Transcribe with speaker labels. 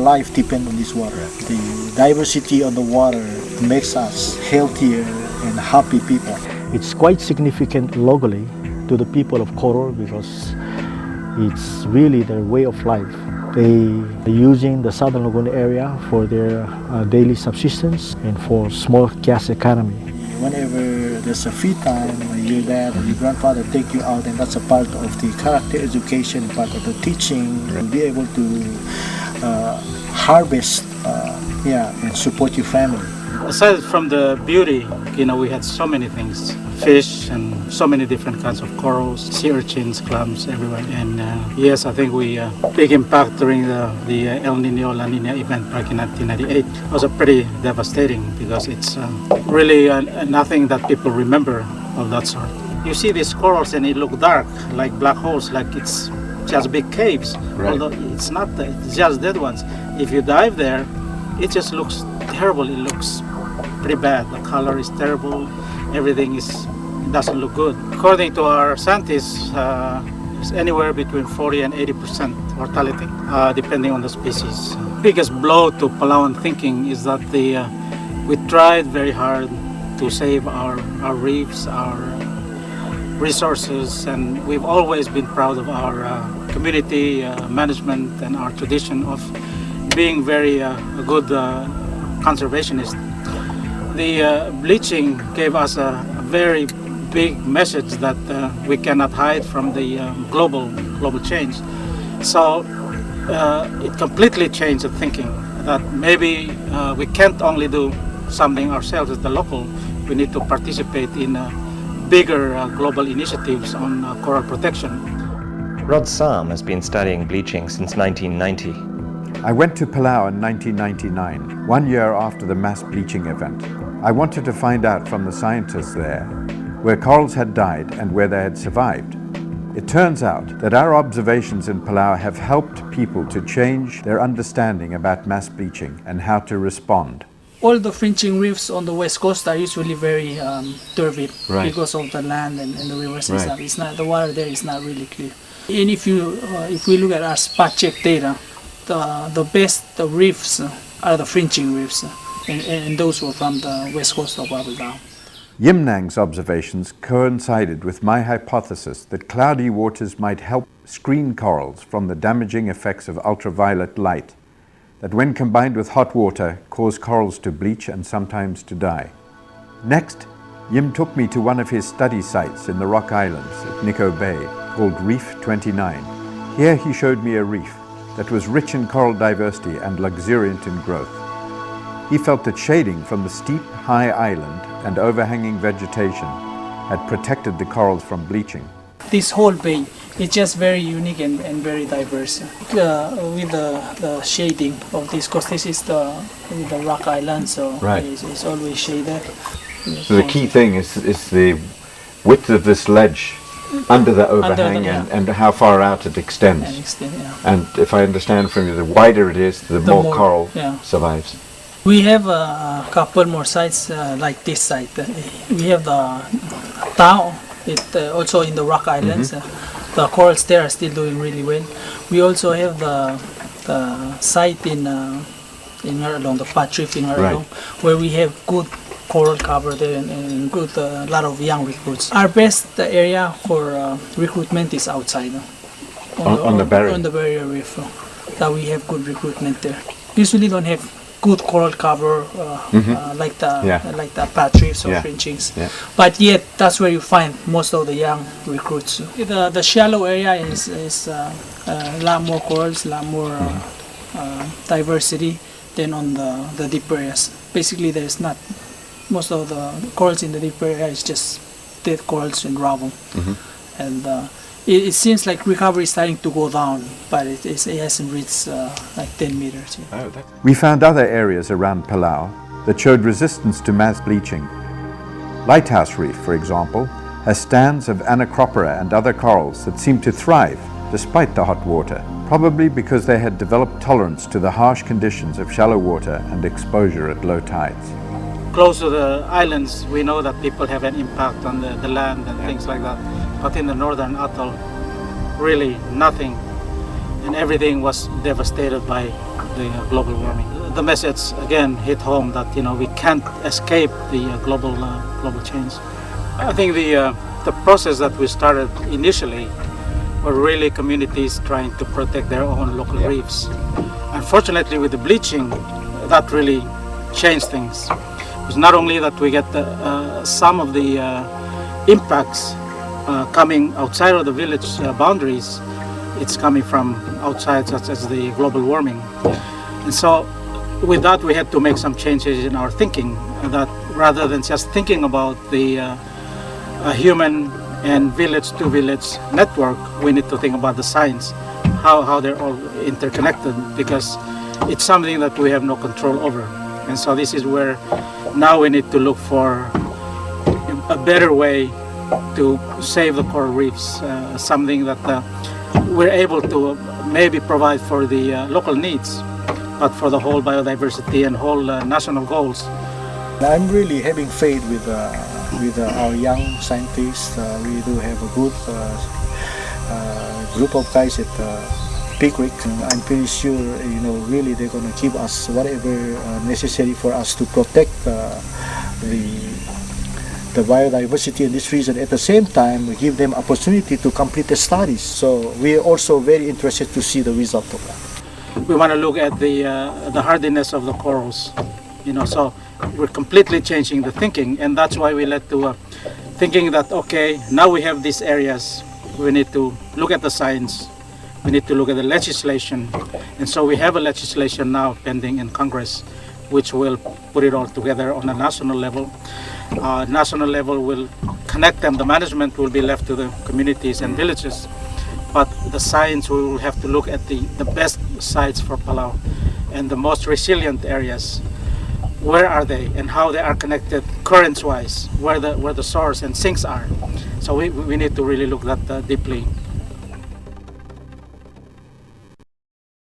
Speaker 1: life depends on this water. The diversity on the water makes us healthier and happy people. It's quite significant locally to the people of Coral because it's really their way of life. They are using the Southern Lagoon area for their daily subsistence and for small cash economy. Whenever there's a free time, your dad or your grandfather take you out, and that's a part of the character education, part of the teaching. You'll be able to harvest and support your family.
Speaker 2: Aside from the beauty, we had so many things. Fish and so many different kinds of corals, sea urchins, clams everywhere. And yes, I think we big impact during the El Nino La Nina event back in 1998. It was a pretty devastating because it's really nothing that people remember of that sort. You see these corals and it look dark, like black holes, like it's just big caves.
Speaker 3: Right.
Speaker 2: Although it's not, it's just dead ones. If you dive there, it just looks terrible. It looks pretty bad. The color is terrible. Everything doesn't look good. According to our scientists, it's anywhere between 40 and 80% mortality, depending on the species. Biggest blow to Palauan thinking is that we tried very hard to save our reefs, our resources, and we've always been proud of our community management and our tradition of being very good conservationists. The bleaching gave us a very big message that we cannot hide from the global change. So it completely changed the thinking that maybe we can't only do something ourselves as the local, we need to participate in bigger global initiatives on coral protection.
Speaker 4: Rod Sam has been studying bleaching since 1990.
Speaker 5: I went to Palau in 1999, 1 year after the mass bleaching event. I wanted to find out from the scientists there where corals had died and where they had survived. It turns out that our observations in Palau have helped people to change their understanding about mass bleaching and how to respond.
Speaker 6: All the fringing reefs on the west coast are usually very turbid because of the land and the rivers and stuff. It's not, the water there is not really clear. And if we look at our spot check data, the best reefs are the fringing reefs, and those were from the west coast of Palau.
Speaker 5: Yim Nang's observations coincided with my hypothesis that cloudy waters might help screen corals from the damaging effects of ultraviolet light, that when combined with hot water cause corals to bleach and sometimes to die. Next, Yim took me to one of his study sites in the Rock Islands at Nico Bay, called Reef 29. Here he showed me a reef that was rich in coral diversity and luxuriant in growth. He felt that shading from the steep, high island and overhanging vegetation had protected the corals from bleaching.
Speaker 6: This whole bay is just very unique and very diverse. With the shading of this, because this is the rock island, so it's always shaded.
Speaker 3: So the key thing is the width of this ledge under the overhang and how far out it extends. And if I understand from you, the wider it is, the more coral survives.
Speaker 6: We have a couple more sites like this site. We have the Tao, also in the Rock Islands. The corals there are still doing really well. We also have the site in Maralong, the Pat Reef in Maralong, where we have good coral cover there and good lot of young recruits. Our best area for recruitment is outside
Speaker 3: on the
Speaker 6: barrier reef. That we have good recruitment there. Usually don't have good coral cover like the Pat Reefs or fringings, but yet that's where you find most of the young recruits. The shallow area is a lot more corals, a lot more diversity than on the deep areas. Basically, there's not most of the corals in the deep area is just dead corals and rubble, and it seems like recovery is starting to go down, but it hasn't reached like 10 meters yet.
Speaker 5: We found other areas around Palau that showed resistance to mass bleaching. Lighthouse Reef, for example, has stands of Anacropora and other corals that seem to thrive despite the hot water, probably because they had developed tolerance to the harsh conditions of shallow water and exposure at low tides.
Speaker 2: Close to the islands, we know that people have an impact on the land and things like that. But in the northern atoll, really nothing. And everything was devastated by the global warming. The message again hit home that we can't escape the global change. I think the process that we started initially were really communities trying to protect their own local reefs. Unfortunately, with the bleaching, that really changed things. It's not only that we get some of the impacts coming outside of the village boundaries, it's coming from outside, such as the global warming. And so with that, we had to make some changes in our thinking, that rather than just thinking about the human and village to village network, we need to think about the science, how they're all interconnected, because it's something that we have no control over. And so this is where now we need to look for a better way to save the coral reefs, something that we're able to maybe provide for the local needs, but for the whole biodiversity and whole national goals.
Speaker 1: I'm really having faith with our young scientists. We do have a good group of guys at Big Creek. I'm pretty sure, really they're going to give us whatever necessary for us to protect the biodiversity in this region. At the same time, we give them opportunity to complete the studies. So we are also very interested to see the result of that.
Speaker 2: We want to look at the hardiness of the corals, so we're completely changing the thinking, and that's why we led to thinking that, okay, now we have these areas, we need to look at the science, we need to look at the legislation, and so we have a legislation now pending in Congress, which will put it all together on a national level. National level will connect them, the management will be left to the communities and villages, but the science, we will have to look at the best sites for Palau and the most resilient areas. Where are they and how they are connected currents wise, where the source and sinks are. So we need to really look at that deeply.